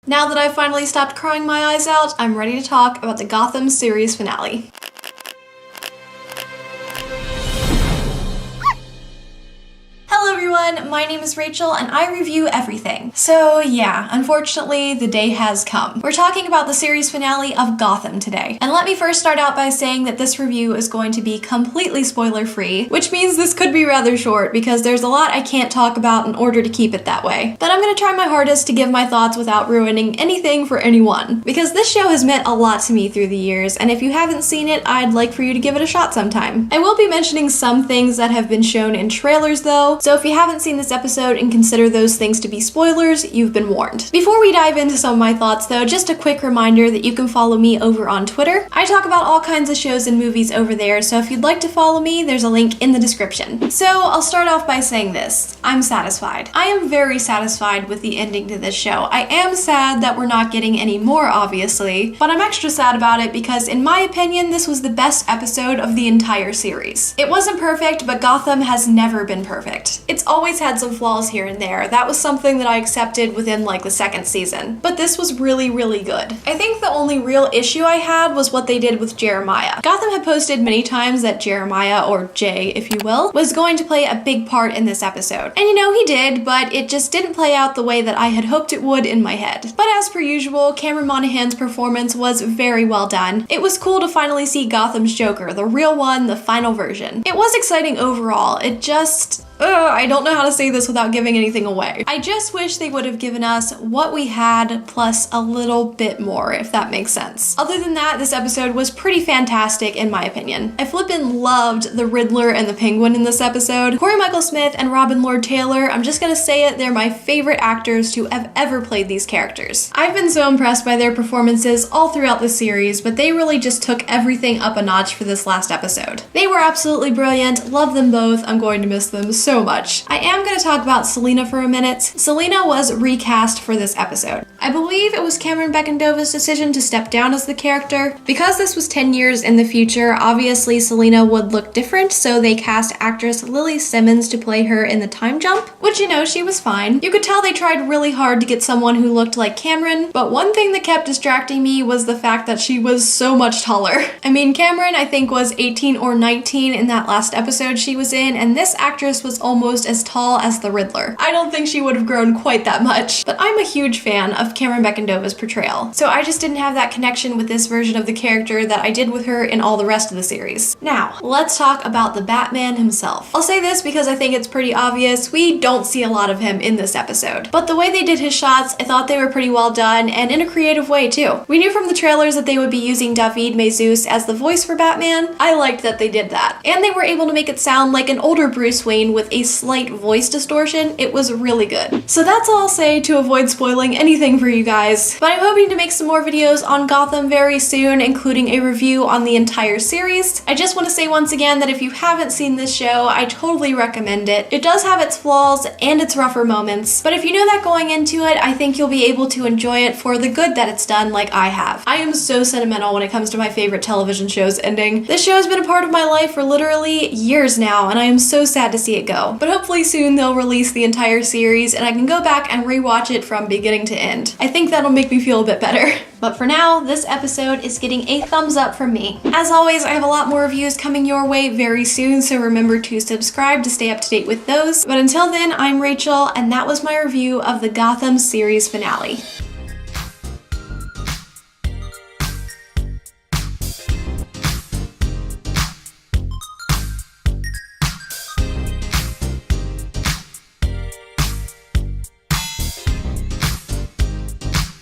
Now that I've finally stopped crying my eyes out, I'm ready to talk about the Gotham series finale. Hello everyone, my name is Rachel and I review everything. So yeah, unfortunately the day has come. We're talking about the series finale of Gotham today. And let me first start out by saying that this review is going to be completely spoiler free, which means this could be rather short because there's a lot I can't talk about in order to keep it that way. But I'm gonna try my hardest to give my thoughts without ruining anything for anyone, because this show has meant a lot to me through the years, and if you haven't seen it, I'd like for you to give it a shot sometime. I will be mentioning some things that have been shown in trailers though, so if you haven't seen this episode and consider those things to be spoilers, you've been warned. Before we dive into some of my thoughts though, just a quick reminder that you can follow me over on Twitter. I talk about all kinds of shows and movies over there, so if you'd like to follow me, there's a link in the description. So I'll start off by saying this. I'm satisfied. I am very satisfied with the ending to this show. I am sad that we're not getting any more, obviously, but I'm extra sad about it because in my opinion, this was the best episode of the entire series. It wasn't perfect, but Gotham has never been perfect. It's always had some flaws here and there. That was something that I accepted within like the second season. But this was really, really good. I think the only real issue I had was what they did with Jeremiah. Gotham had posted many times that Jeremiah, or Jay if you will, was going to play a big part in this episode. And you know, he did, but it just didn't play out the way that I had hoped it would in my head. But as per usual, Cameron Monaghan's performance was very well done. It was cool to finally see Gotham's Joker, the real one, the final version. It was exciting overall. It just... I don't know how to say this without giving anything away. I just wish they would have given us what we had plus a little bit more, if that makes sense. Other than that, this episode was pretty fantastic in my opinion. I flippin' loved the Riddler and the Penguin in this episode. Corey Michael Smith and Robin Lord Taylor, I'm just gonna say it, they're my favorite actors to have ever played these characters. I've been so impressed by their performances all throughout the series, but they really just took everything up a notch for this last episode. They were absolutely brilliant, love them both, I'm going to miss them so much. I am going to talk about Selina for a minute. Selina was recast for this episode. I believe it was Cameron Beckendova's decision to step down as the character. Because this was 10 years in the future, obviously Selina would look different, so they cast actress Lily Simmons to play her in the time jump, which, you know, she was fine. You could tell they tried really hard to get someone who looked like Cameron, but one thing that kept distracting me was the fact that she was so much taller. I mean, Cameron I think was 18 or 19 in that last episode she was in, and this actress was almost as tall as the Riddler. I don't think she would have grown quite that much, but I'm a huge fan of Cameron Beckendova's portrayal, so I just didn't have that connection with this version of the character that I did with her in all the rest of the series. Now, let's talk about the Batman himself. I'll say this because I think it's pretty obvious, we don't see a lot of him in this episode, but the way they did his shots, I thought they were pretty well done and in a creative way too. We knew from the trailers that they would be using David Mazouz as the voice for Batman. I liked that they did that, and they were able to make it sound like an older Bruce Wayne with a slight voice distortion. It was really good. So that's all I'll say to avoid spoiling anything for you guys, but I'm hoping to make some more videos on Gotham very soon, including a review on the entire series. I just want to say once again that if you haven't seen this show, I totally recommend it. It does have its flaws and its rougher moments, but if you know that going into it, I think you'll be able to enjoy it for the good that it's done like I have. I am so sentimental when it comes to my favorite television shows ending. This show has been a part of my life for literally years now, and I am so sad to see it go. But hopefully soon they'll release the entire series and I can go back and rewatch it from beginning to end. I think that'll make me feel a bit better. But for now, this episode is getting a thumbs up from me. As always, I have a lot more reviews coming your way very soon, so remember to subscribe to stay up to date with those. But until then, I'm Rachel, and that was my review of the Gotham series finale.